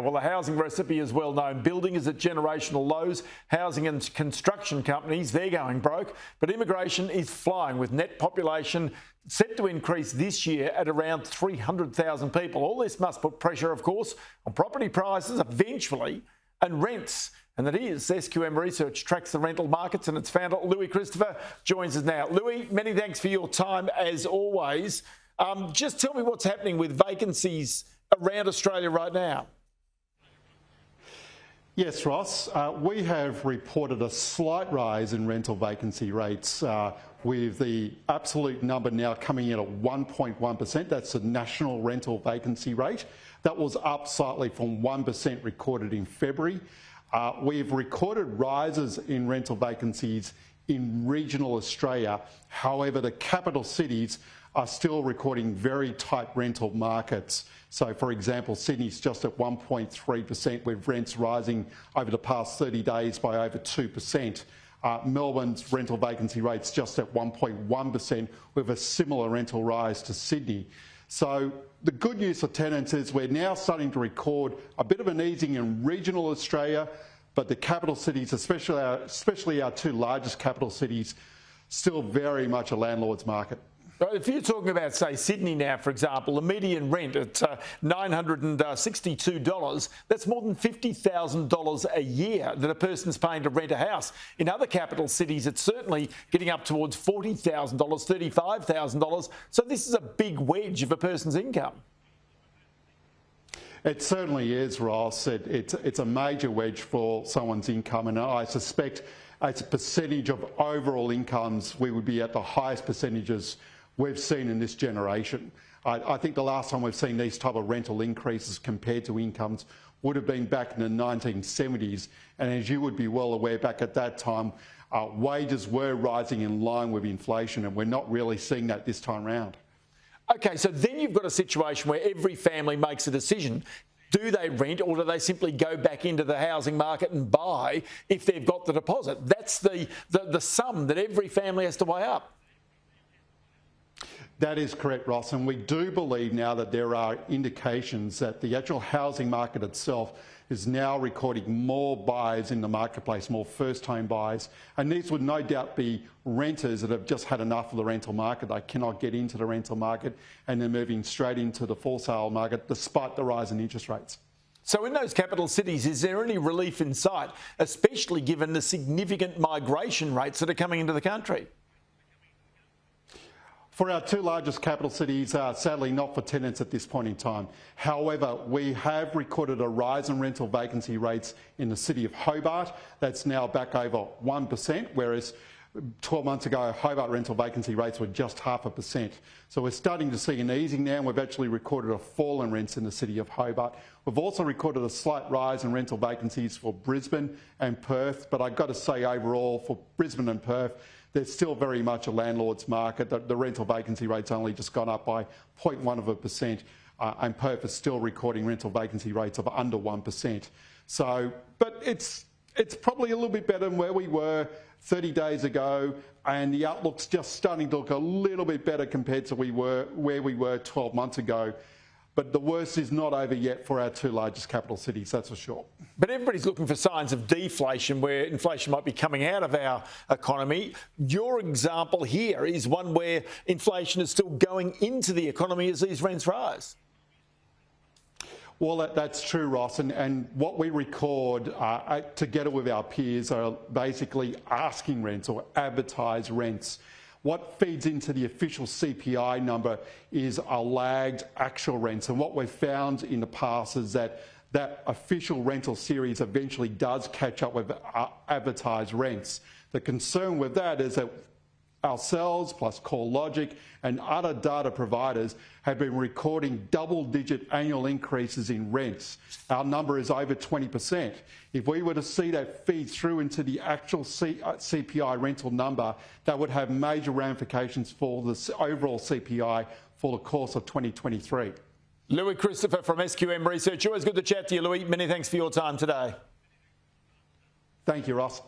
Well, the housing recipe is well known. Building is at generational lows. Housing and construction companies, they're going broke. But immigration is flying, with net population set to increase this year at around 300,000 people. All this must put pressure, of course, on property prices eventually and rents. And that is SQM Research tracks the rental markets, and its founder, Christoper, joins us now. Louis, many thanks for your time as always. Just tell me what's happening with vacancies around Australia right now. Yes, Ross. We have reported a slight rise in rental vacancy rates, with the absolute number now coming in at 1.1%. That's the national rental vacancy rate. That was up slightly from 1% recorded in February. We've recorded rises in rental vacancies in regional Australia. However, the capital cities are still recording very tight rental markets. So, for example, Sydney's just at 1.3%, with rents rising over the past 30 days by over 2%. Melbourne's rental vacancy rate's just at 1.1%, with a similar rental rise to Sydney. So the good news for tenants is we're now starting to record a bit of an easing in regional Australia, but the capital cities, especially our two largest capital cities, still very much a landlord's market. If you're talking about, say, Sydney now, for example, the median rent at $962, that's more than $50,000 a year that a person's paying to rent a house. In other capital cities, it's certainly getting up towards $40,000, $35,000. So this is a big wedge of a person's income. It certainly is, Ross. It's a major wedge for someone's income, and I suspect as a percentage of overall incomes, we would be at the highest percentages we've seen in this generation. I think the last time we've seen these type of rental increases compared to incomes would have been back in the 1970s. And as you would be well aware, back at that time, wages were rising in line with inflation, and we're not really seeing that this time round. OK, so then you've got a situation where every family makes a decision. Do they rent, or do they simply go back into the housing market and buy if they've got the deposit? That's the sum that every family has to weigh up. That is correct, Ross, and we do believe now that there are indications that the actual housing market itself is now recording more buyers in the marketplace, more first-time buyers, and these would no doubt be renters that have just had enough of the rental market. They cannot get into the rental market, and they're moving straight into the for-sale market despite the rise in interest rates. So in those capital cities, is there any relief in sight, especially given the significant migration rates that are coming into the country? For our two largest capital cities, sadly not for tenants at this point in time. However, we have recorded a rise in rental vacancy rates in the city of Hobart. That's now back over 1%, whereas 12 months ago, Hobart rental vacancy rates were just 0.5%. So we're starting to see an easing now, and we've actually recorded a fall in rents in the city of Hobart. We've also recorded a slight rise in rental vacancies for Brisbane and Perth, but I've got to say overall for Brisbane and Perth, there's still very much a landlord's market. The rental vacancy rate's only just gone up by 0.1%, and Perth is still recording rental vacancy rates of under 1%. So, but it's probably a little bit better than where we were 30 days ago, and the outlook's just starting to look a little bit better compared to where we were 12 months ago. But the worst is not over yet for our two largest capital cities, that's for sure. But everybody's looking for signs of deflation, where inflation might be coming out of our economy. Your example here is one where inflation is still going into the economy as these rents rise. Well, that's true, Ross, and what we record together with our peers are basically asking rents or advertised rents. What feeds into the official CPI number is a lagged actual rents, and what we've found in the past is that official rental series eventually does catch up with advertised rents. The concern with that is that ourselves, plus CoreLogic and other data providers, have been recording double-digit annual increases in rents. Our number is over 20%. If we were to see that feed through into the actual CPI rental number, that would have major ramifications for the overall CPI for the course of 2023. Christoper from SQM Research. Always good to chat to you, Louis. Many thanks for your time today. Thank you, Ross.